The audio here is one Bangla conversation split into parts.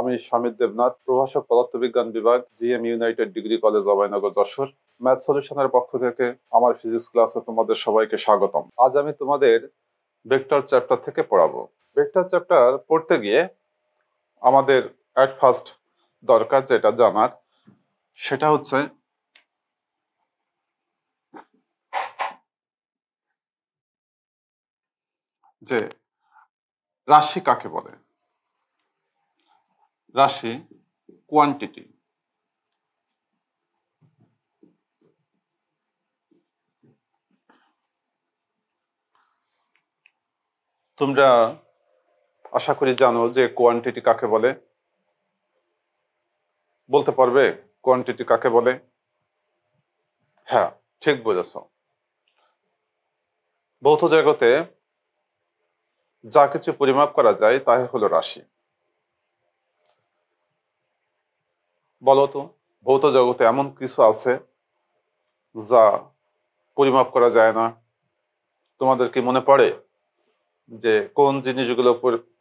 আমি স্বামীর দেবনাথ, প্রভাষক পদার্থবিজ্ঞান বিভাগ, GM United degree college Abhaynagar Jessore. Math সলিউশনের পক্ষ থেকে আমার ফিজিক্স ক্লাসে তোমাদের সবাইকে স্বাগতম। আজ আমি তোমাদের ভেক্টর চ্যাপ্টার থেকে পড়াবো। ভেক্টর চ্যাপ্টার পড়তে গিয়ে আমাদের অ্যাট ফার্স্ট দরকার যেটা জানার, সেটা হচ্ছে যে রাশি কাকে বলে। রাশি কোয়ান্টিটি। তোমরা আশা করি জানো যে কোয়ান্টিটি কাকে বলে। বলতে পারবে কোয়ান্টিটি কাকে বলে? হ্যাঁ, ঠিক বুঝেছ। ভৌত জগতে যা কিছু পরিমাপ করা যায় তাই হলো রাশি। বলো তো, ভৌত জগতে এমন কিছু আছে যা পরিমাপ করা যায় না? তোমাদের কি মনে পড়ে যে কোন জিনিসগুলো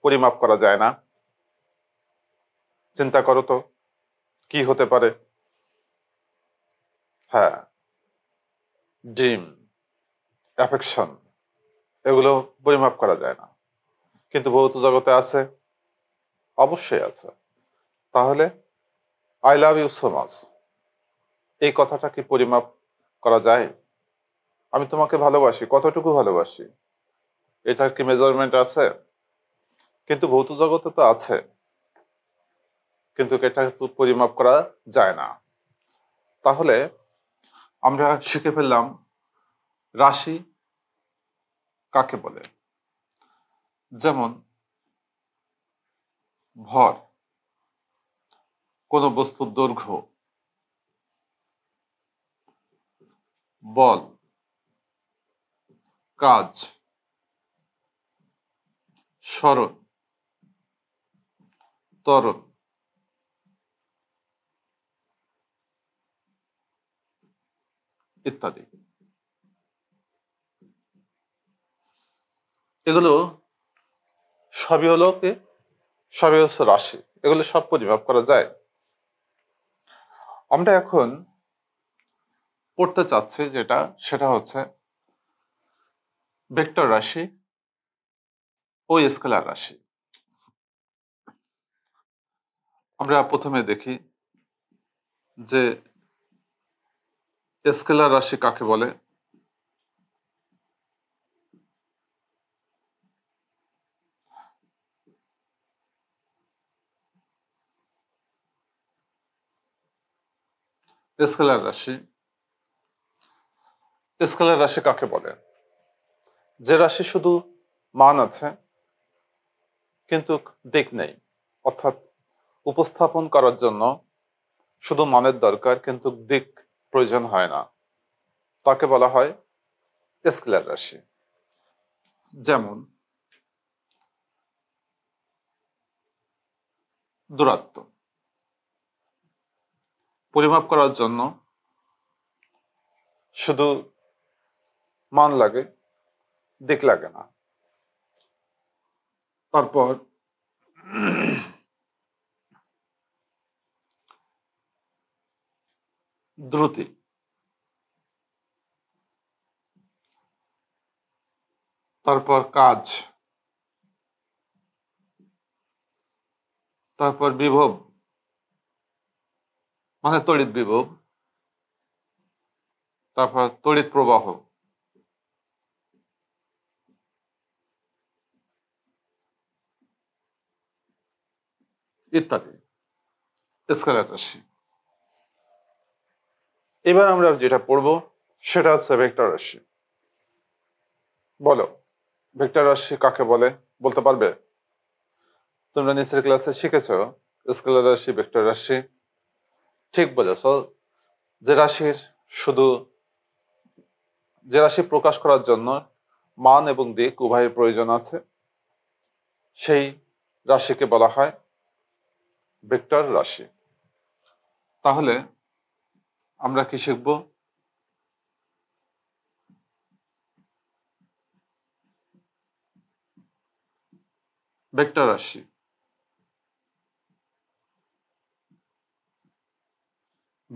পরিমাপ করা যায় না? চিন্তা করো তো, কি হতে পারে? হ্যাঁ, ড্রিম, অ্যাফেকশন, এগুলো পরিমাপ করা যায় না, কিন্তু ভৌত জগতে আছে, অবশ্যই আছে। তাহলে I love you so much, এই কথাটা কি পরিমাপ করা যায়? আমি তোমাকে ভালোবাসি, কতটুকু ভালোবাসি, এটার কি মেজারমেন্ট আছে? কিন্তু ভৌত জগতে তো আছে, কিন্তু এটা তো পরিমাপ করা যায় না। তাহলে আমরা শিখে ফেললাম রাশি কাকে বলে। যেমন ভর, কোন বস্তুর দৈর্ঘ্য, বল, কাজ, সরণ, ত্বরণ, ইত্যাদি। এগুলো সবই হলো কি? সবই হচ্ছে রাশি। এগুলো সব পরিমাপ করা যায়। আমরা এখন পড়তে চাচ্ছি যেটা, সেটা হচ্ছে ভেক্টর রাশি ও স্কেলার রাশি। আমরা প্রথমে দেখি যে স্কেলার রাশি কাকে বলে। স্কেলার রাশি, স্কেলার রাশি কাকে বলে? যে রাশি শুধু মান আছে কিন্তু দিক নেই, অর্থাৎ উপস্থাপন করার জন্য শুধু মানের দরকার কিন্তু দিক প্রয়োজন হয় না, তাকে বলা হয় স্কেলার রাশি। যেমন দূরত্ব পরিমাপ করার জন্য শুধু মান লাগে, দিক লাগে না। তারপর দ্রুতি, তারপর কাজ, তারপর বিভব মানে তড়িৎ বিভব, তারপর তড়িৎ প্রবাহ, ইত্যাদি স্কেলার রাশি। এবার আমরা যেটা পড়বো সেটা হচ্ছে ভেক্টর রাশি। বলো, ভেক্টর রাশি কাকে বলে বলতে পারবে? তোমরা নিচের ক্লাসে শিখেছো স্কেলার রাশি, ভেক্টর রাশি। ঠিক বলেছ। যে রাশির শুধু, যে রাশি প্রকাশ করার জন্য মান এবং দিক উভয়ের প্রয়োজন আছে, সেই রাশিকে বলা হয় ভেক্টর রাশি। তাহলে আমরা কি শিখব? ভেক্টর রাশি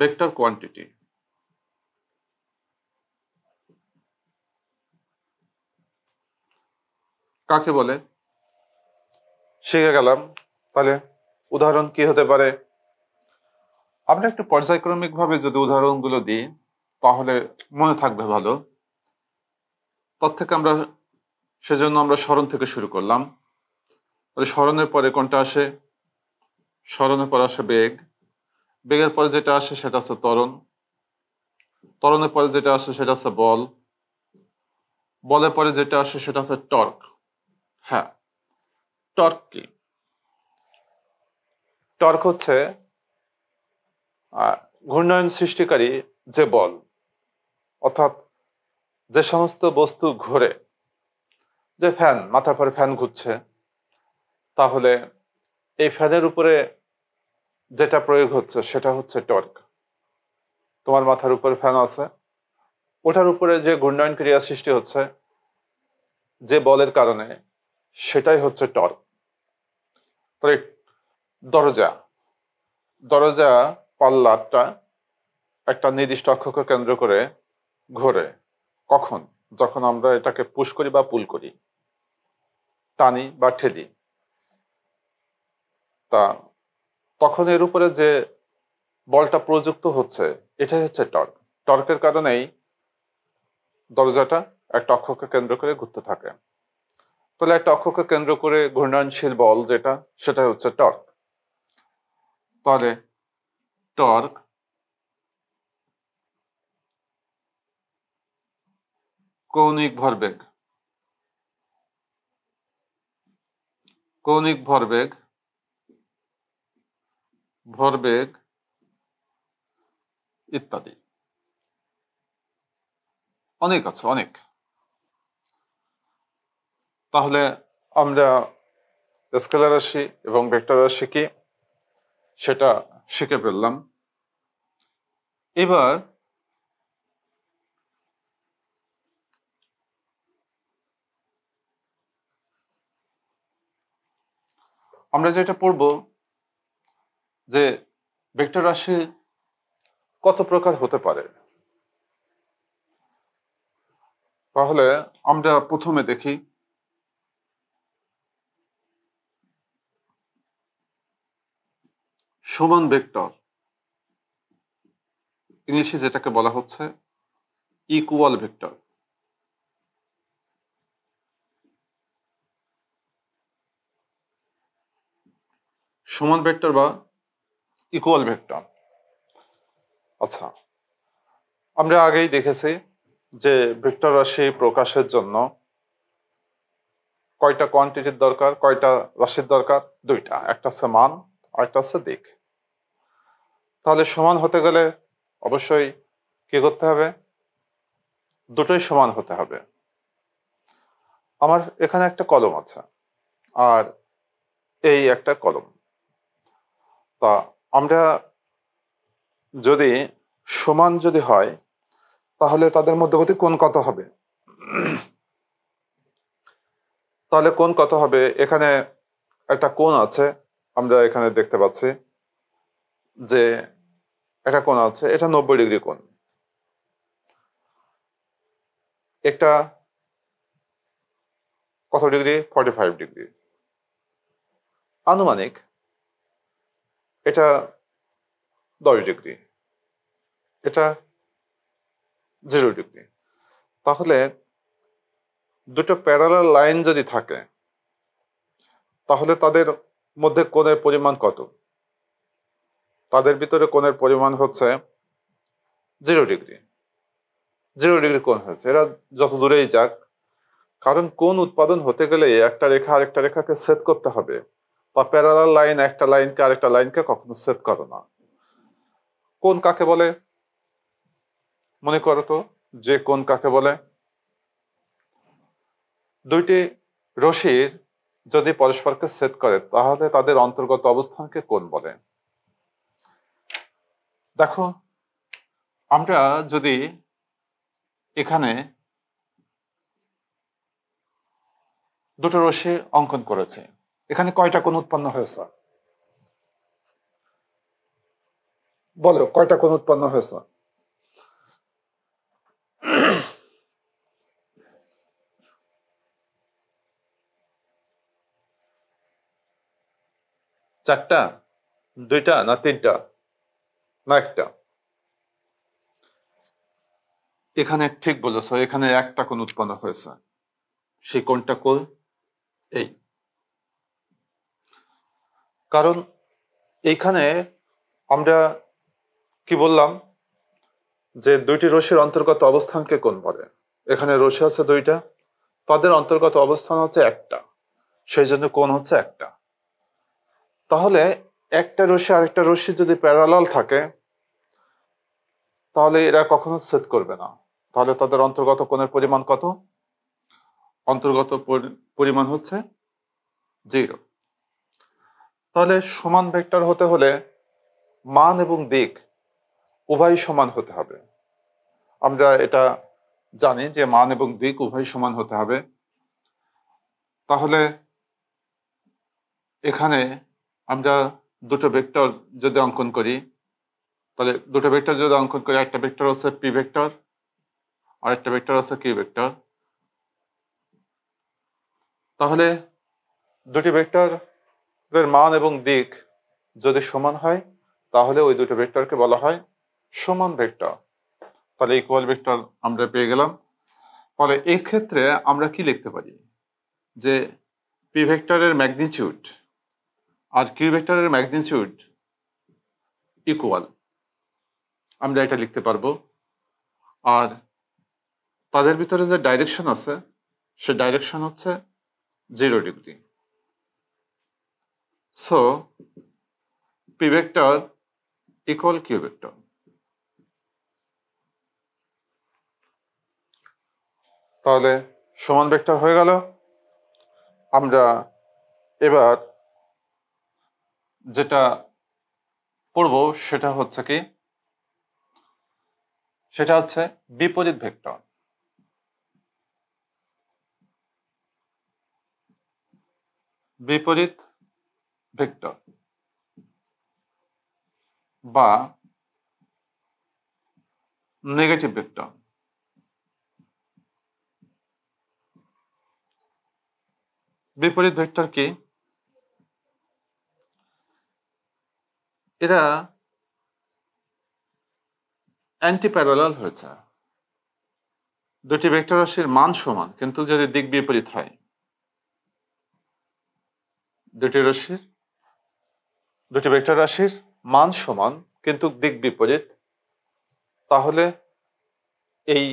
ভেক্টর কোয়ান্টিটি। কাকে বলে শিখে গেলাম। তাহলে উদাহরণ কি হতে পারে? আমরা একটু পর্যায়ক্রমিক ভাবে যদি উদাহরণগুলো দিই তাহলে মনে থাকবে ভালো। তার থেকে সেজন্য আমরা স্মরণ থেকে শুরু করলাম। তাহলে স্মরণের পরে কোনটা আসে? স্মরণের পরে আসে বেগ। বেগের পরে যেটা আসে সেটা হচ্ছে ত্বরণ। ত্বরণের পরে যেটা আসে সেটা হচ্ছে বল। বলের পরে যেটা আসে সেটা হচ্ছে টর্ক। হ্যাঁ, টর্ক কি? টর্ক হচ্ছে ঘূর্ণায়ন সৃষ্টিকারী যে বল, অর্থাৎ যে সমস্ত বস্তু ঘোরে, যে ফ্যান, মাথার পরে ফ্যান ঘুরছে, তাহলে এই ফ্যানের উপরে যেটা প্রয়োগ হচ্ছে সেটা হচ্ছে টর্ক। তোমার মাথার উপরে ফ্যান আছে, ওটার উপরে যে ঘূর্ণায়ন ক্রিয়া সৃষ্টি হচ্ছে যে বলের কারণে, সেটাই হচ্ছে টর্ক। তাহলে দরজা দরজা পাল্লাটা একটা নির্দিষ্ট অক্ষকে কেন্দ্র করে ঘোরে। কখন? যখন আমরা এটাকে পুশ করি বা পুল করি, টানি বা ঠেলি। তা তখন এর উপরে যে বলটা প্রযুক্ত হচ্ছে এটাই হচ্ছে টর্ক। টর্কের কারণেই দরজাটা একটা অক্ষকে কেন্দ্র করে ঘুরতে থাকে। তাহলে একটা অক্ষকে কেন্দ্র করে ঘূর্ণয়নশীল বল যেটা, সেটা হচ্ছে টর্ক। তাহলে টর্ক কৌণিক ভরবেগ। কৌণিক ভরবেগ, ভরবেগ ইত্যাদি অনেক আছে, অনেক। তাহলে আমরা স্কেলার রাশি এবং ভেক্টর রাশি কি সেটা শিখে ফেললাম। এবার আমরা যেটা পড়ব যে ভেক্টর রাশি কত প্রকার হতে পারে। তাহলে আমরা প্রথমে দেখি সমান ভেক্টর, ইংলিশে যেটাকে বলা হচ্ছে ইকুয়াল ভেক্টর। সমান ভেক্টর বা ইকুয়াল ভেক্টর। আচ্ছা, আমরা আগেই দেখেছি যে ভেক্টর রাশি প্রকাশের জন্য কয়টা কোয়ান্টিটির দরকার, কয়টা রাশির দরকার? দুইটা, একটা হচ্ছে মান আর একটা হচ্ছে দিক। তাহলে সমান হতে গেলে অবশ্যই কি করতে হবে? দুটোই সমান হতে হবে। আমার এখানে একটা কলম আছে আর এই একটা কলম। তা আমরা যদি সমান যদি হয় তাহলে তাদের মধ্যবর্তী কোণ কত হবে? তাহলে কোণ কত হবে? এখানে একটা কোণ আছে, আমরা এখানে দেখতে পাচ্ছি যে একটা কোণ আছে, এটা 90 ডিগ্রি কোণ। একটা কত ডিগ্রি? 45 ডিগ্রি। আনুমানিক এটা 10 ডিগ্রি, এটা 0 ডিগ্রি। তাহলে দুটো প্যারালাল লাইন যদি থাকে তাহলে তাদের মধ্যে কোণের পরিমাণ কত? তাদের ভিতরে কোণের পরিমাণ হচ্ছে 0 ডিগ্রি। 0 ডিগ্রি কোণ হয়েছে। এরা যত দূরেই যাক, কারণ কোণ উৎপাদন হতে গেলে একটা রেখা আরেকটা রেখাকে ছেদ করতে হবে। তা প্যারালাল লাইন একটা লাইনকে আরেকটা লাইনকে কখনো ছেদ করে না। কোণ কাকে বলে? মনে করো তো, যে কোণ কাকে বলে? দুইটি রশ্মির যদি পরস্পরকে ছেদ করে তাহলে তাদের অন্তর্গত অবস্থানকে কোণ বলে। দেখো, আমরা যদি এখানে দুটো রশ্মি অঙ্কন করেছি, এখানে কয়টা কোণ উৎপন্ন হয়েছে? বলো কয়টা কোণ উৎপন্ন হয়েছে? চারটা, দুইটা, না তিনটা, না একটা? এখানে ঠিক বলেছ, এখানে একটা কোণ উৎপন্ন হয়েছে। সেই কোণটা কোণ এই, কারণ এইখানে আমরা কি বললাম যে দুইটি রশ্মির অন্তর্গত অবস্থানকে কোণ বলে। এখানে রশ্মি আছে দুইটা, তাদের অন্তর্গত অবস্থান হচ্ছে একটা, সেই জন্য কোণ হচ্ছে একটা। তাহলে একটা রশ্মি আরেকটা রশ্মি যদি প্যারালাল থাকে তাহলে এরা কখনো ছেদ করবে না। তাহলে তাদের অন্তর্গত কোণের পরিমাণ কত? অন্তর্গত পরিমাণ হচ্ছে 0। তাহলে সমান ভেক্টর হতে হলে মান এবং দিক উভয় সমান হতে হবে। আমরা এটা জানি যে মান এবং দিক উভয় সমান হতে হবে। তাহলে এখানে আমরা দুটো ভেক্টর যদি অঙ্কন করি, তাহলে দুটো ভেক্টর যদি অঙ্কন করি, একটা ভেক্টর হচ্ছে পি ভেক্টর আর একটা ভেক্টর হচ্ছে কিউ ভেক্টর। তাহলে দুটি ভেক্টরের মান এবং দিক যদি সমান হয় তাহলে ওই দুটো ভেক্টরকে বলা হয় সমান ভেক্টর। তাহলে ইকুয়াল ভেক্টর আমরা পেয়ে গেলাম। তাহলে এই ক্ষেত্রে আমরা কি লিখতে পারি যে পি ভেক্টরের ম্যাগনিটিউড আর কিউ ভেক্টরের ম্যাগনিটিউড ইকুয়াল, আমরা এটা লিখতে পারবো। আর তাদের ভিতরে যে ডাইরেকশন আছে সে ডাইরেকশন হচ্ছে 0 degree. So P vector equal Q vector. তাহলে সমান ভেক্টর হয়ে গেল। আমরা এবার যেটা পড়ব সেটা হচ্ছে কি, সেটা হচ্ছে বিপরীত ভেক্টর। বিপরীত ভেক্টর বা নেগেটিভ ভেক্টর। বিপরীত ভেক্টর কি? এরা অ্যান্টি প্যারালাল হয়েছে। দুটি ভেক্টর রাশির মান সমান কিন্তু যদি দিক বিপরীত হয়, দুটি ভেক্টর রাশির মান সমান কিন্তু দিক বিপরীত, তাহলে এই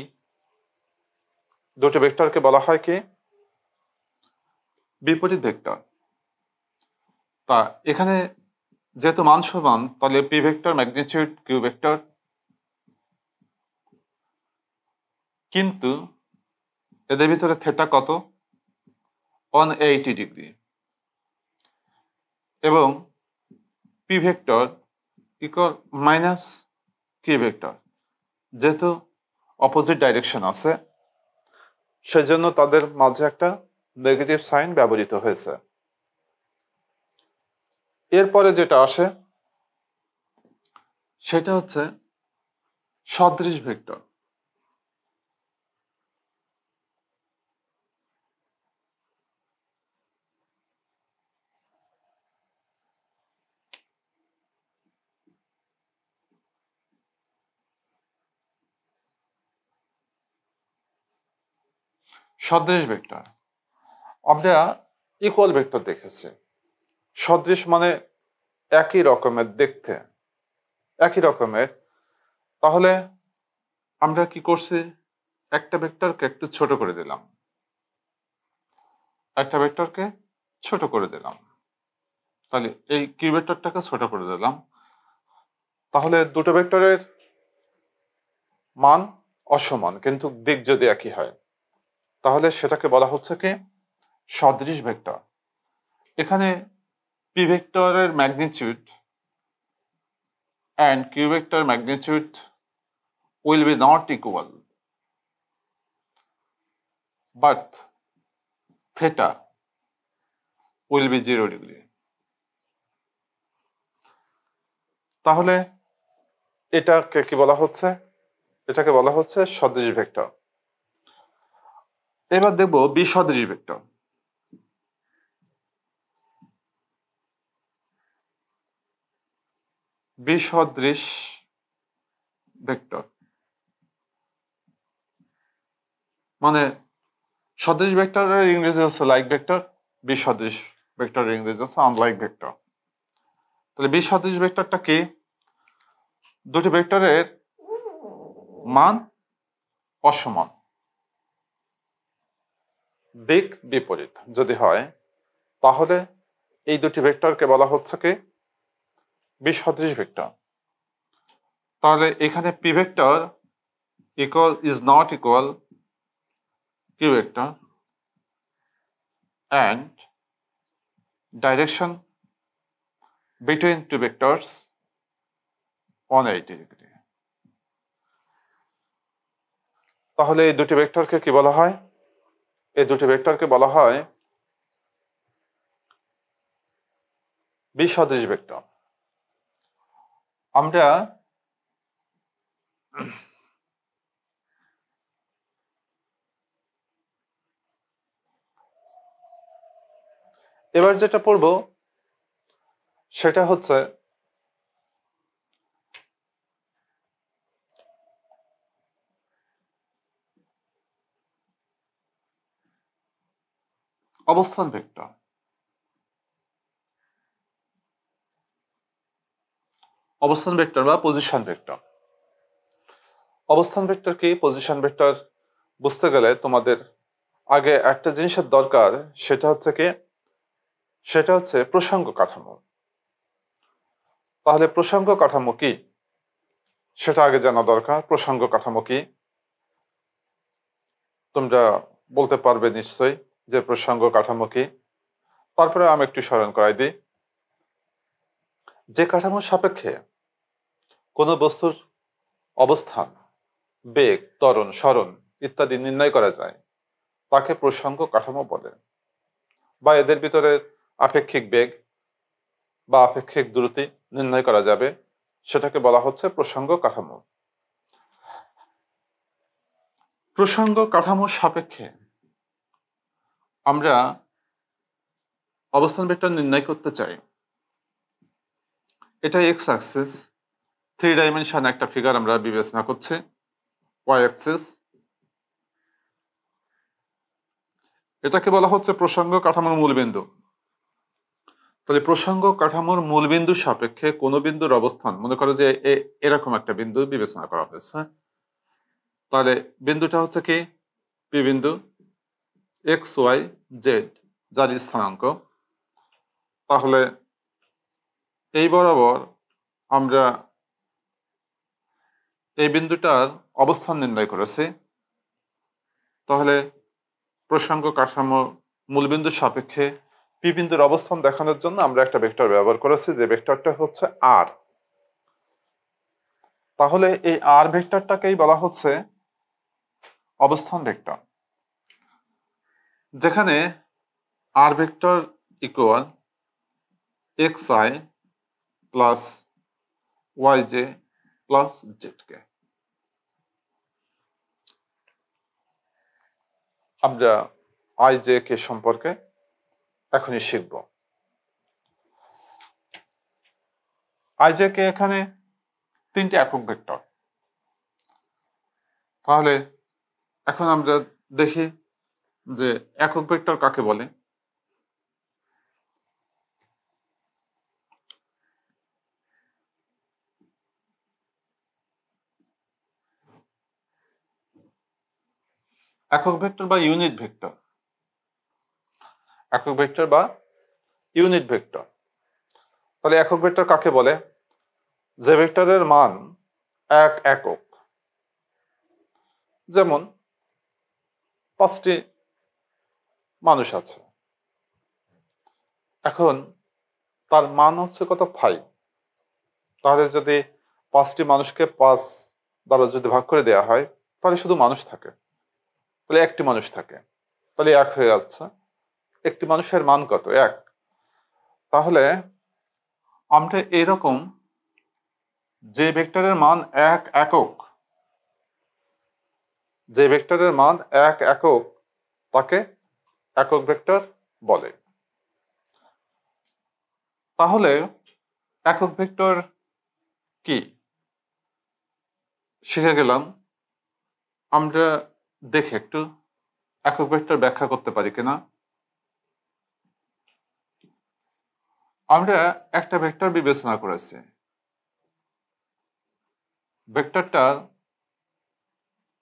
দুটি ভেক্টরকে বলা হয় কি? বিপরীত ভেক্টর। তা এখানে যেহেতু মান সমান তাহলে P vector magnitude Q vector, কিন্তু এদের ভিতরে থেটা কত? 180 ডিগ্রি। এবং P vector equal minus Q vector, যেহেতু অপোজিট ডাইরেকশন আছে সেজন্য তাদের মাঝে একটা নেগেটিভ সাইন ব্যবহৃত হয়েছে। এরপরে যেটা আসে সেটা হচ্ছে সদৃশ ভেক্টর। সদৃশ ভেক্টর আমরা ইকুয়াল ভেক্টর দেখেছি। সদৃশ মানে একই রকমের দেখতে, একই রকমের। তাহলে আমরা কি করছি, একটা ভেক্টরকে একটু ছোট করে দিলাম, একটা ভেক্টরকে ছোট করে দিলাম, তাহলে এই কিউ ভেক্টরটাকে ছোট করে দিলাম। তাহলে দুটো ভেক্টরের মান অসমান কিন্তু দিক যদি একই হয় তাহলে সেটাকে বলা হচ্ছে কি? সদৃশ ভেক্টর। এখানে পি ভেক্টরের magnitude and q vector magnitude will be not equal, but theta will be 0 degree. তাহলে এটাকে কি বলা হচ্ছে? এটাকে বলা হচ্ছে সদৃশ ভেক্টর। এবার দেখব বিসদৃশ ভেক্টর। বিসদৃশ ভেক্টর মানে সদৃশ ভেক্টরের ইংরেজি হচ্ছে লাইক ভেক্টর, বিসদৃশ ভেক্টরের ইংরেজি হচ্ছে আনলাইক ভেক্টর। তাহলে বিসদৃশ ভেক্টরটা কি? দুটি ভেক্টরের মান অসমান, দিক বিপরীত যদি হয়, তাহলে এই দুটি ভেক্টরকে বলা হচ্ছে কি? বিসদৃশ ভেক্টর। তাহলে এখানে P vector is not equal Q vector and direction between two vectors 180 degree. তাহলে এই দুটি ভেক্টরকে কি বলা হয়? এই দুটি ভেক্টরকে বলা হয় বিসদৃশ ভেক্টর। আমরা এবার যেটা পড়ব সেটা হচ্ছে অবস্থান ভেক্টর। অবস্থান ভেক্টর বা পজিশন ভেক্টর। অবস্থান ভেক্টর কি, পজিশন ভেক্টর বুঝতে গেলে তোমাদের আগে একটা জিনিসের দরকার, সেটা হচ্ছে কি? সেটা হচ্ছে প্রসঙ্গ কাঠামো। তাহলে প্রসঙ্গ কাঠামো কি সেটা আগে জানা দরকার। প্রসঙ্গ কাঠামো কি তোমরা বলতে পারবে নিশ্চয়ই যে প্রসঙ্গ কাঠামো কি। তারপরে আমি একটু স্মরণ করাই দিই। যে কাঠামোর সাপেক্ষে কোনো বস্তুর অবস্থান, বেগ, ত্বরণ, সরণ ইত্যাদি নির্ণয় করা যায় তাকে প্রসঙ্গ কাঠামো বলে। বা এদের ভিতরে আপেক্ষিক বেগ বা আপেক্ষিক দ্রুতি নির্ণয় করা যাবে, সেটাকে বলা হচ্ছে প্রসঙ্গ কাঠামো। প্রসঙ্গ কাঠামোর সাপেক্ষে আমরা অবস্থান ভেক্টর নির্ণয় করতে চাই। এটা এক্স অ্যাক্সিস, 3 ডাইমেনশন একটা ফিগার আমরা বিবেচনা করছি। ওয়াই অ্যাক্সিস, এটাকে বলা হচ্ছে প্রসঙ্গ কাঠামোর মূলবিন্দু। তাহলে প্রসঙ্গ কাঠামোর মূলবিন্দুর সাপেক্ষে কোনো বিন্দুর অবস্থান, মনে করো যে এরকম একটা বিন্দু বিবেচনা করা হয়েছে, তাহলে বিন্দুটা হচ্ছে কি? পি বিন্দু, এক্স ওয়াই জেড যার স্থানাঙ্ক। তাহলে এই বরাবর আমরা এই বিন্দুটার অবস্থান নির্ণয় করেছি। তাহলে প্রসঙ্গ কাঠামোর মূলবিন্দুর সাপেক্ষে পি বিন্দুর অবস্থান দেখানোর জন্য আমরা একটা ভেক্টর ব্যবহার করেছি, যে ভেক্টরটা হচ্ছে আর। তাহলে এই আর ভেক্টরটাকেই বলা হচ্ছে অবস্থান ভেক্টর, যেখানে R vector equal x i plus y j plus z k. আমরা আই জে কে সম্পর্কে এখনই শিখব। আই জে কে এখানে 3টি একক ভেক্টর। তাহলে এখন আমরা দেখি যে একক ভেক্টর কাকে বলে। একক ভেক্টর বা ইউনিট ভেক্টর। একক ভেক্টর বা ইউনিট ভেক্টর। তাহলে একক ভেক্টর কাকে বলে? যে ভেক্টরের মান এক একক। যেমন 5টি মানুষ আছে, এখন তার মান হচ্ছে কত? 5। তাহলে যদি 5টি মানুষকে 5 দ্বারা যদি ভাগ করে দেওয়া হয়, তাহলে শুধু মানুষ থাকে, তাহলে একটি মানুষ থাকে, তাহলে 1 হয়ে যাচ্ছে। একটি মানুষের মান কত? 1। তাহলে আমরা এরকম যে ভেক্টরের মান এক একক, যে ভেক্টরের মান এক একক তাকে একক ভেক্টর বলে। তাহলে একক ভেক্টর কি শিখে গেলাম। আমরা দেখে একটু একক ভেক্টর ব্যাখ্যা করতে পারি কিনা। আমরা একটা ভেক্টর বিবেচনা করেছি, ভেক্টরটার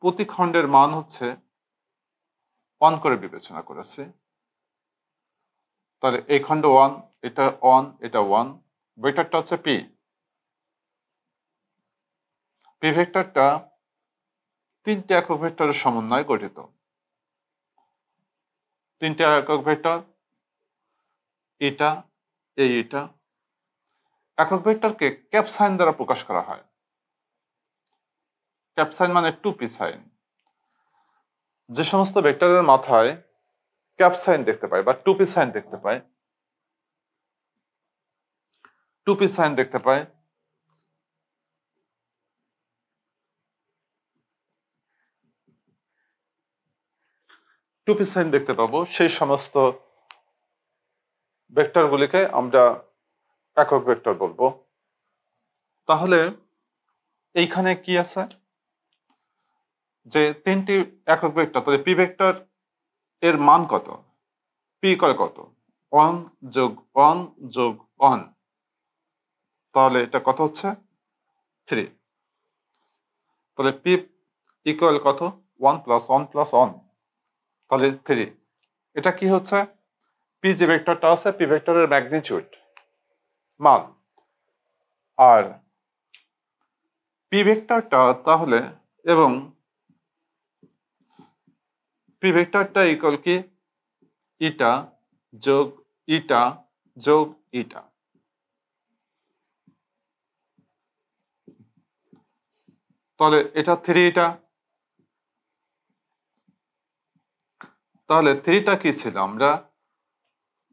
প্রতি খণ্ডের মান হচ্ছে 1 করে বিবেচনা করেছি। তাহলে এই খণ্ড 1, এটা 1, এটা 1, ভেক্টরটা হচ্ছে পি। পি ভেক্টরটা 3টে একক ভেক্টরের সমন্বয়ে গঠিত। 3টে একক ভেক্টর, এটা এটা। একক ভেক্টরকে ক্যাপ সাইন দ্বারা প্রকাশ করা হয়। ক্যাপ সাইন মানে 2p সাইন। যে সমস্ত ভেক্টরের মাথায় ক্যাপ সাইন দেখতে পাই বা 2p সাইন দেখতে পাই, 2p সাইন দেখতে পাই, টুপি সাইন দেখতে পাবো, সেই সমস্ত ভেক্টরগুলিকে আমরা একক ভেক্টর বলবো। তাহলে এইখানে কি আছে, যে 3টি একক ভেক্টর, তাহলে পি ভেক্টর এর মান কত? পি করে কত? 1 যোগ 1 যোগ 1, তাহলে এটা কত হচ্ছে? 3। তাহলে পি ইকুয়াল কত? 1 প্লাস 1 প্লাস 1, তাহলে 3। এটা কি হচ্ছে? পি যে ভেক্টরটা আছে, পি ভেক্টরের ম্যাগনিটিউড, মান। আর পি ভেক্টরটা তাহলে, এবং পি ভেক্টরটা ইকুয়াল কি? ইটা যোগ ইটা যোগ ইটা। তাহলে এটা 3 ইটা। তাহলে 3টা কি ছিল? আমরা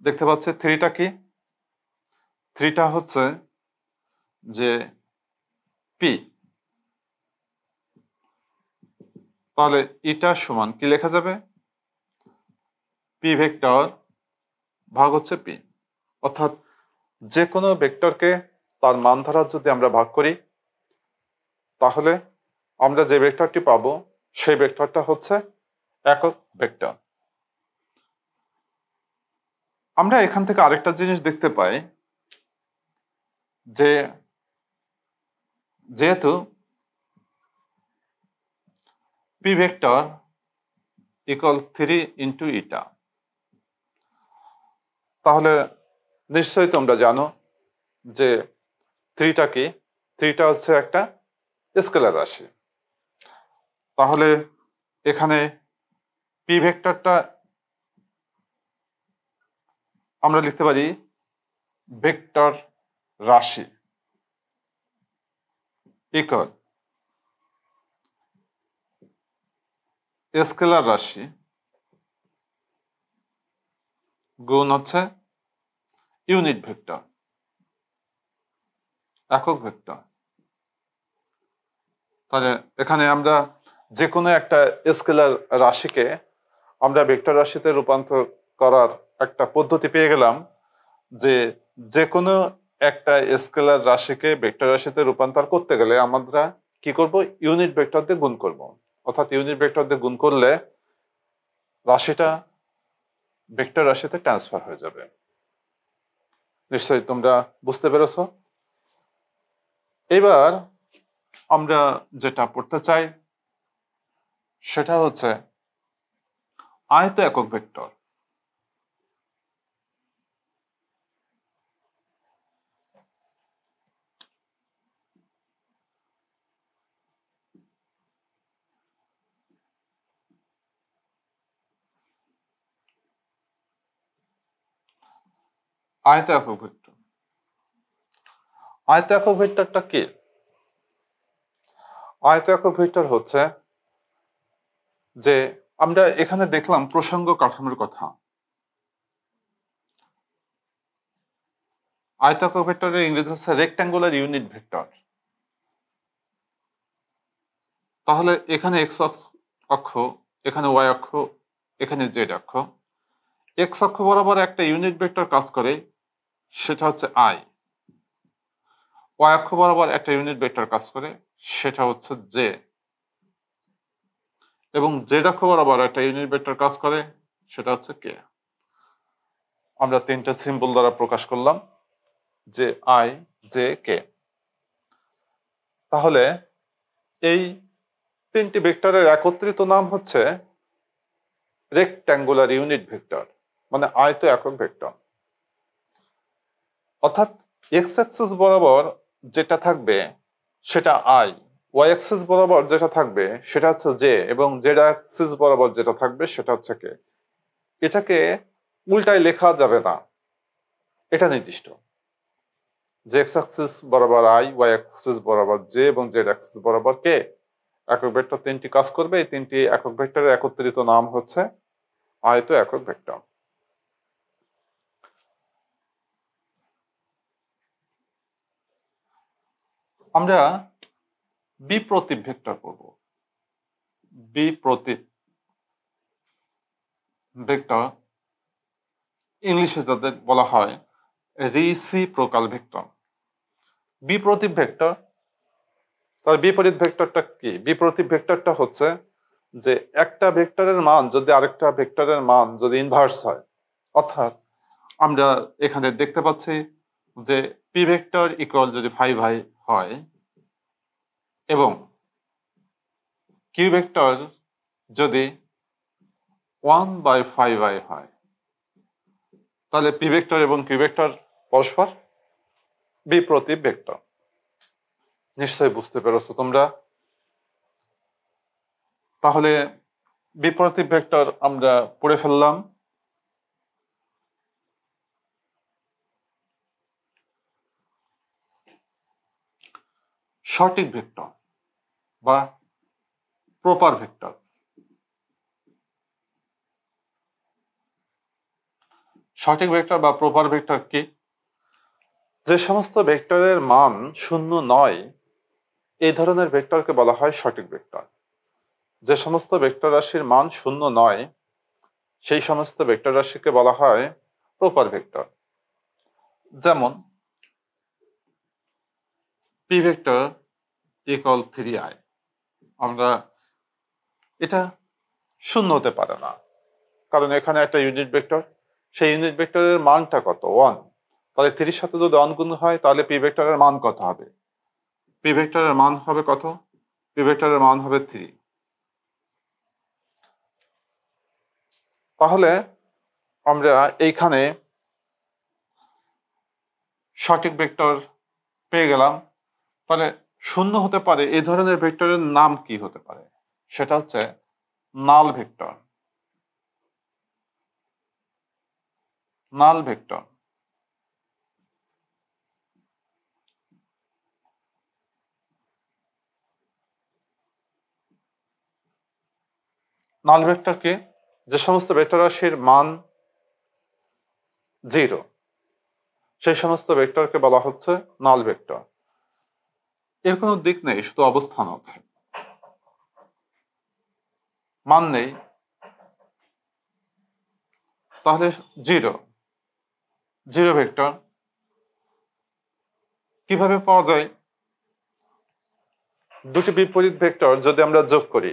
দেখতে পাচ্ছি 3টা কি? 3টা হচ্ছে যে পি। তাহলে ইটা সমান কি লেখা যাবে? পি ভেক্টর ভাগ হচ্ছে পি। অর্থাৎ যে কোনো ভেক্টরকে তার মান দ্বারা যদি আমরা ভাগ করি, তাহলে আমরা যে ভেক্টরটি পাবো সেই ভেক্টরটা হচ্ছে একক ভেক্টর। আমরা এখান থেকে আরেকটা জিনিস দেখতে পাই, যে যেহেতু পি ভেক্টর ইকুয়াল 3 ইন্টু ইটা, তাহলে নিশ্চয়ই তোমরা জানো যে 3টা কি? 3টা হচ্ছে একটা স্কেলার রাশি। তাহলে এখানে পি ভেক্টরটা আমরা লিখতে পারি ভেক্টর রাশি ইকুয়াল স্কেলার রাশি গুণ হচ্ছে ইউনিট ভেক্টর, একক ভেক্টর। তাহলে এখানে আমরা যে কোনো একটা স্কেলার রাশিকে আমরা ভেক্টর রাশিতে রূপান্তর করার একটা পদ্ধতি পেয়ে গেলাম, যে যে কোনো একটা স্কেলার রাশিকে ভেক্টর রাশিতে রূপান্তর করতে গেলে আমরা কি করব? ইউনিট ভেক্টর দিয়ে গুণ করব। অর্থাৎ ইউনিট ভেক্টর দিয়ে গুণ করলে রাশিটা ভেক্টর রাশিতে ট্রান্সফার হয়ে যাবে। নিশ্চয়ই তোমরা বুঝতে পেরেছো। এবার আমরা যেটা পড়তে চাই সেটা হচ্ছে আয়ত একক ভেক্টর। আয়ত একক ভেক্টর, আয়ত একক ভেক্টরটা কি? আয়ত একক ভেক্টর হচ্ছে যে আমরা এখানে দেখলাম প্রসঙ্গ কাঠামোর কথা। আয়ত একক ভেক্টরের ইংরেজি হচ্ছে রেক্ট্যাঙ্গুলার ইউনিট ভেক্টর। তাহলে এখানে এক্স অক্ষ, এখানে ওয়াই অক্ষ, এখানে জেড অক্ষ। এক্স অক্ষ বরাবর একটা ইউনিট ভেক্টর কাজ করে, সেটা হচ্ছে আই। ওয়াই অক্ষ বরাবর একটা ইউনিট ভেক্টর কাজ করে, সেটা হচ্ছে জে। এবং জেড অক্ষ বরাবর একটা ইউনিট ভেক্টর কাজ করে, সেটা হচ্ছে কে। আমরা তিনটা সিম্বল দ্বারা প্রকাশ করলাম, যে আই, জে, কে। তাহলে এই তিনটি ভেক্টরের একত্রিত নাম হচ্ছে রেক্ট্যাঙ্গুলার ইউনিট ভেক্টর, মানে আয়ত একক ভেক্টর। অর্থাৎ এক্স অ্যাক্সিস বরাবর যেটা থাকবে সেটা আই, ওয়াই অ্যাক্সিস বরাবর যেটা থাকবে সেটা হচ্ছে জে, এবং জেড অ্যাক্সিস বরাবর যেটা থাকবে সেটা হচ্ছে কে। এটাকে উল্টায় লেখা যাবে না, এটা নির্দিষ্ট যে এক্স অ্যাক্সিস বরাবর আই, ওয়াই অ্যাক্সিস বরাবর জে এবং জেড অ্যাক্সিস বরাবর কে। একক ভেক্টর তিনটি কাজ করবে, এই তিনটি একক ভেক্টরের একত্রিত নাম হচ্ছে আয়ত একক ভেক্টর। আমরা বিপ্রতীপ ভেক্টর করব। বিপ্রতীপ ভেক্টর ইংলিশে যাদের বলা হয় রিসিপ্রোকাল ভেক্টর। বিপ্রতীপ ভেক্টর, তার বিপরীত ভেক্টরটা কি? বিপ্রতীপ ভেক্টরটা হচ্ছে যে একটা ভেক্টরের মান যদি আরেকটা ভেক্টরের মান যদি ইনভার্স হয়, অর্থাৎ আমরা এখানে দেখতে পাচ্ছি যে পি ভেক্টর ইকুয়াল যদি 5i হয় এবং কিউ ভেক্টর যদি 1/5i হয়, তাহলে পি ভেক্টর এবং কিউ ভেক্টর পরস্পর বিপ্রতীপ ভেক্টর। নিশ্চয়ই বুঝতে পেরেছো তোমরা। তাহলে বিপ্রতীপ ভেক্টর আমরা পড়ে ফেললাম। সঠিক ভেক্টর বা প্রপার ভেক্টর। সঠিক ভেক্টর বা প্রপার ভেক্টর কি? যে সমস্ত ভেক্টরের মান শূন্য নয়, এই ধরনের ভেক্টরকে বলা হয় সঠিক ভেক্টর। যে সমস্ত ভেক্টর রাশির মান শূন্য নয়, সেই সমস্ত ভেক্টর রাশিকে বলা হয় প্রপার ভেক্টর। যেমন পি ভেক্টর ইকুয়াল 3i, আমরা এটা শূন্য হতে পারে না, কারণ এখানে একটা ইউনিট ভেক্টর, সেই ইউনিট ভেক্টরের মানটা কত? 1। তাহলে 3 সাথে যদি 1 গুণ হয় তাহলে পি ভেক্টরের মান কত হবে? পি ভেক্টরের মান হবে কত? পি ভেক্টরের মান হবে 3। তাহলে আমরা এইখানে সঠিক ভেক্টর পেয়ে গেলাম। তাহলে শূন্য হতে পারে এই ধরনের ভেক্টরের নাম কি হতে পারে? সেটা হচ্ছে নাল ভেক্টর। নাল ভেক্টর। নাল ভেক্টর কি? যে সমস্ত ভেক্টর রাশির মান 0, সেই সমস্ত ভেক্টরকে বলা হচ্ছে নাল ভেক্টর। এর কোনো দিক নেই, শুধু অবস্থান আছে, মান নেই। তাহলে 0 ভেক্টর কিভাবে পাওয়া যায়? দুটি বিপরীত ভেক্টর যদি আমরা যোগ করি,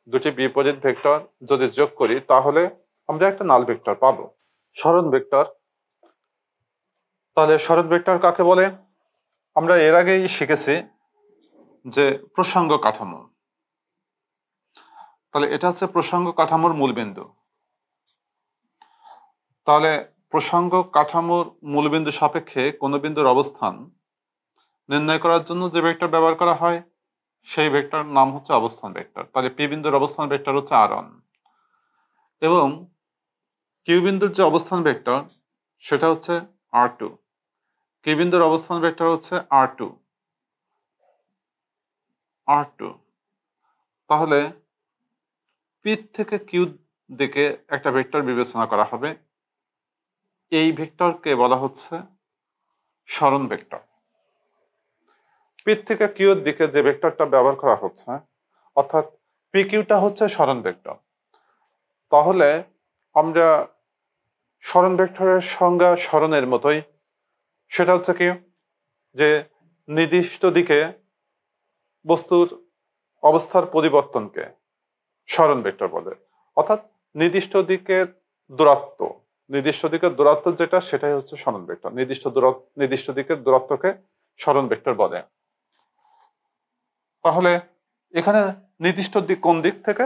দুটি বিপরীত ভেক্টর যদি যোগ করি তাহলে আমরা একটা নাল ভেক্টর পাবো। সরণ ভেক্টর। তাহলে সরণ ভেক্টর কাকে বলে? আমরা এর আগেই শিখেছি যে প্রসঙ্গ কাঠামো। তাহলে এটা হচ্ছে প্রসঙ্গ কাঠামোর মূলবিন্দু। তাহলে প্রসঙ্গ কাঠামোর মূলবিন্দু সাপেক্ষে কোন বিন্দুর অবস্থান নির্ণয় করার জন্য যে ভেক্টর ব্যবহার করা হয় সেই ভেক্টর নাম হচ্ছে অবস্থান ভেক্টর। তাহলে পি বিন্দুর অবস্থান ভেক্টর হচ্ছে r1 এবং কিউ বিন্দুর যে অবস্থান ভেক্টর সেটা হচ্ছে r2। কিউ বিন্দুর অবস্থান ভেক্টর হচ্ছে r2। তাহলে পি থেকে কিউ দিকে একটা ভেক্টর বিবেচনা করা হবে, এই ভেক্টরকে বলা হচ্ছে সরণ ভেক্টর। পি থেকে কিউর দিকে যে ভেক্টরটা ব্যবহার করা হচ্ছে, অর্থাৎ পি কিউটা হচ্ছে সরণ ভেক্টর। তাহলে আমরা সরণ ভেক্টরের সংজ্ঞা সরণের মতোই, সেটা হচ্ছে কি, যে নির্দিষ্ট দিকে বস্তুর অবস্থার পরিবর্তনকে সরণ ভেক্টর বলে। অর্থাৎ নির্দিষ্ট দিকের দূরত্ব যেটা, সেটাই হচ্ছে সরণ ভেক্টর। নির্দিষ্ট দিকের দূরত্বকে সরণ ভেক্টর বলে। তাহলে এখানে নির্দিষ্ট দিক কোন দিক থেকে?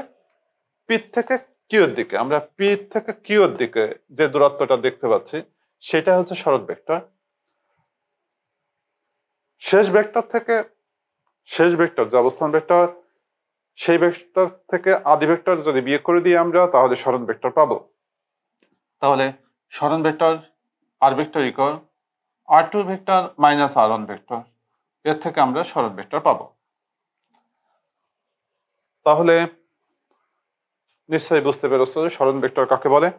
পি থেকে কিউর দিকে। আমরা পি থেকে কিউর দিকে যে দূরত্বটা দেখতে পাচ্ছি সেটা হচ্ছে সরণ ভেক্টর। শেষ ভেক্টর যে অবস্থান ভেক্টর, সেই ভেক্টর থেকে আদি ভেক্টর যদি বিয়োগ করে দিই আমরা, তাহলে সরণ ভেক্টর পাবো। তাহলে সরণ vector R vector equal R2 vector minus R1 vector, এর থেকে আমরা সরণ ভেক্টর পাবো। তাহলে নিশ্চয়ই বুঝতে পেরেছো যে সরণ ভেক্টর কাকে বলে।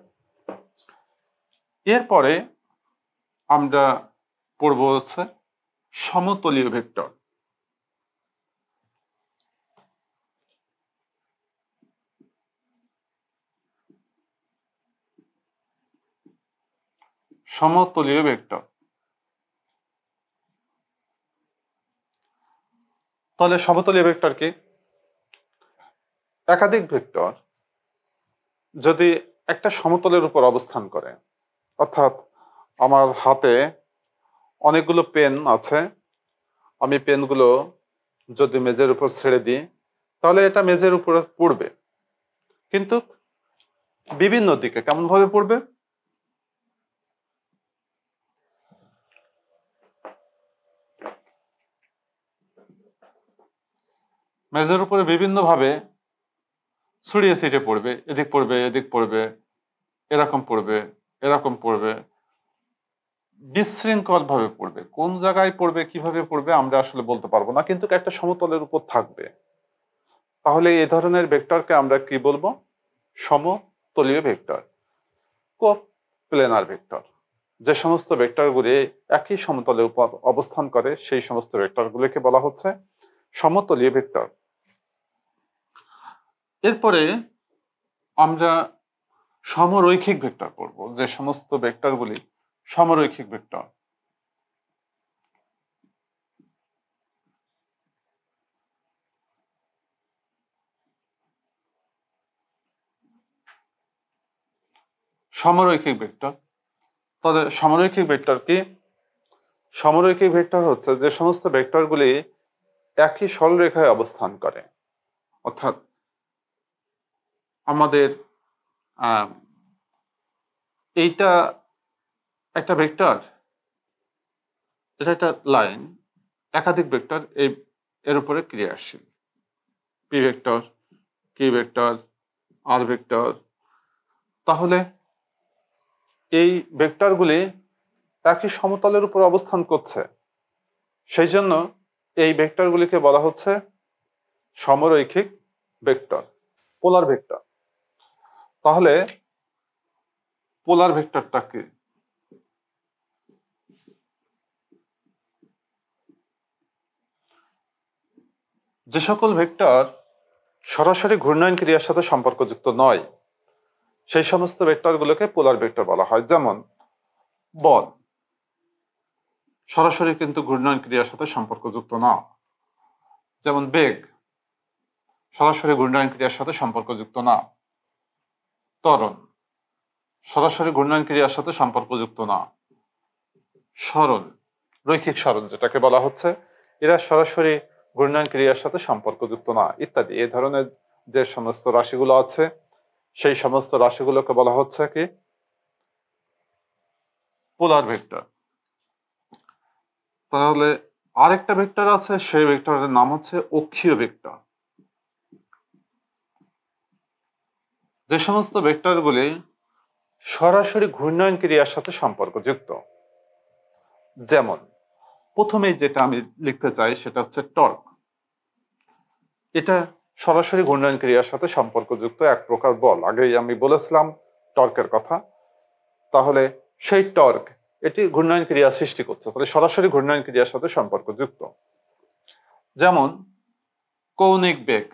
এরপরে আমরা পড়ব হচ্ছে সমতলীয় ভেক্টর। সমতলীয় ভেক্টর। তাহলে সমতলীয় ভেক্টর কি? একাধিক ভেক্টর যদি একটা সমতলের উপর অবস্থান করে, অর্থাৎ আমার হাতে অনেকগুলো পেন আছে, আমি পেনগুলো যদি মেজের উপর ছেড়ে দিই তাহলে এটা মেজের উপর পড়বে, কিন্তু বিভিন্ন দিকে। কেমন ভাবে পড়বে? মেজের উপরে বিভিন্ন ভাবে ছড়িয়ে ছিটে পড়বে। এদিক পড়বে, এদিক পড়বে, এরকম পড়বে, এরকম পড়বে, বিশৃঙ্খল ভাবে পড়বে। কোন জায়গায় পড়বে, কিভাবে পড়বে আমরা আসলে বলতে পারবো না, কিন্তু একটা সমতলের উপর থাকবে। তাহলে এই ধরনের ভেক্টরকে আমরা কি বলবো? সমতলীয় ভেক্টর, কোপ্লেনার ভেক্টর। যে সমস্ত ভেক্টরগুলি একই সমতলের উপর অবস্থান করে সেই সমস্ত ভেক্টরগুলিকে বলা হচ্ছে সমতলীয় ভেক্টর। এরপরে আমরা সমরৈখিক ভেক্টর পড়ব, যে সমস্ত ভেক্টরগুলি সমরৈখিক ভেক্টর। সমরৈখিক ভেক্টর। তাহলে সমরৈখিক ভেক্টর কি? সমরৈখিক ভেক্টর হচ্ছে যে সমস্ত ভেক্টরগুলি একই সরলরেখায় অবস্থান করে। অর্থাৎ আমাদের এইটা একটা ভেক্টর, এটা একটা লাইন, একাধিক ভেক্টর এর উপরে ক্রিয়াশীল। পি ভেক্টর, কি ভেক্টর, আর ভেক্টর। তাহলে এই ভেক্টরগুলি একই সমতলের উপর অবস্থান করছে, সেই জন্য এই ভেক্টরগুলিকে বলা হচ্ছে সমরৈখিক ভেক্টর, পোলার ভেক্টর। তাহলে পোলার ভেক্টরটা কি? যে সকল ভেক্টর সরাসরি ঘূর্ণায়ন ক্রিয়ার সাথে সম্পর্কযুক্ত নয় সেই সমস্ত ভেক্টরগুলোকে পোলার ভেক্টর বলা হয়। যেমন বল সরাসরি কিন্তু ঘূর্ণায়ন ক্রিয়ার সাথে সম্পর্কযুক্ত না। যেমন বেগ সরাসরি ঘূর্ণায়ন ক্রিয়ার সাথে সম্পর্কযুক্ত না। ত্বরণ সরাসরি ঘূর্ণায়ন ক্রিয়ার সাথে সম্পর্কযুক্ত না। সরণ, রৈখিক সরণ যেটাকে বলা হচ্ছে, এরা সরাসরি ঘূর্ণায়ন ক্রিয়ার সাথে সম্পর্কযুক্ত না, ইত্যাদি। এই ধরনের যে সমস্ত রাশিগুলো আছে সেই সমস্ত রাশিগুলোকে বলা হচ্ছে কি? পোলার ভেক্টর। তাহলে আরেকটা ভেক্টর আছে, সেই ভেক্টরের নাম হচ্ছে অক্ষীয় ভেক্টর। যে সমস্ত ভেক্টরগুলি সরাসরি ঘূর্ণায়ন ক্রিয়ার সাথে সম্পর্কযুক্ত। যেমন প্রথমেই যেটা আমি লিখতে চাই সেটা হচ্ছে টর্ক। এটা সরাসরি ঘূর্ণায়ন ক্রিয়ার সাথে সম্পর্কযুক্ত এক প্রকার বল। আগেই আমি বলেছিলাম টর্কের কথা। তাহলে সেই টর্ক এটি ঘূর্ণায়ন ক্রিয়া সৃষ্টি করছে, তাহলে সরাসরি ঘূর্ণায়ন ক্রিয়ার সাথে সম্পর্কযুক্ত। যেমন কৌণিক বেগ,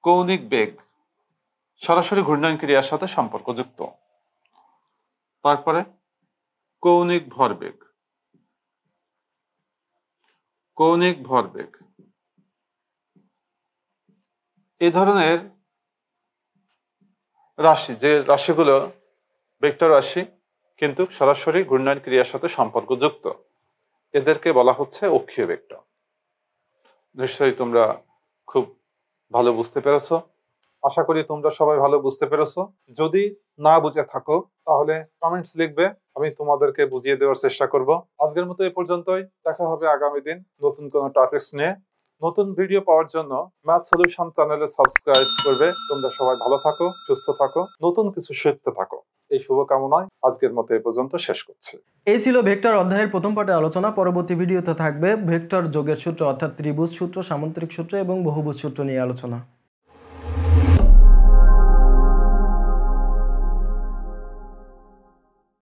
কৌণিক বেগ সরাসরি ঘূর্ণন ক্রিয়ার সাথে সম্পর্কযুক্ত। তারপরে কৌণিক ভরবেগ, কৌণিক ভরবেগ এই ধরনের রাশি, যে রাশিগুলো ভেক্টর রাশি কিন্তু সরাসরি ঘূর্ণন ক্রিয়ার সাথে সম্পর্কযুক্ত, এদেরকে বলা হচ্ছে অক্ষীয় ভেক্টর। নিশ্চয়ই তোমরা খুব ভালো বুঝতে পেরেছো। আশা করি তোমরা সবাই ভালো বুঝতে পেরেছো। যদি না বুঝে থাকো তাহলে কমেন্টস লিখবে, আমি তোমাদেরকে বুঝিয়ে দেওয়ার চেষ্টা করব। আজকের মতো এই পর্যন্তই, দেখা হবে আগামী দিন নতুন কোনো টপিকস নিয়ে। নতুন ভিডিও পাওয়ার জন্য ম্যাথ সলিউশন চ্যানেলে সাবস্ক্রাইব করবে। তোমরা সবাই ভালো থাকো, সুস্থ থাকো, নতুন কিছু শিখতে থাকো, এই শুভকামনায় আজকের মতো এই পর্যন্ত শেষ করছি। এই ছিল ভেক্টর অধ্যায়ের প্রথম পার্টের আলোচনা। পরবর্তী ভিডিওতে থাকবে ভেক্টর যোগের সূত্র অর্থাৎ ত্রিভুজ সূত্র, সামুদ্রিক সূত্র এবং বহুভুজ সূত্র নিয়ে আলোচনা।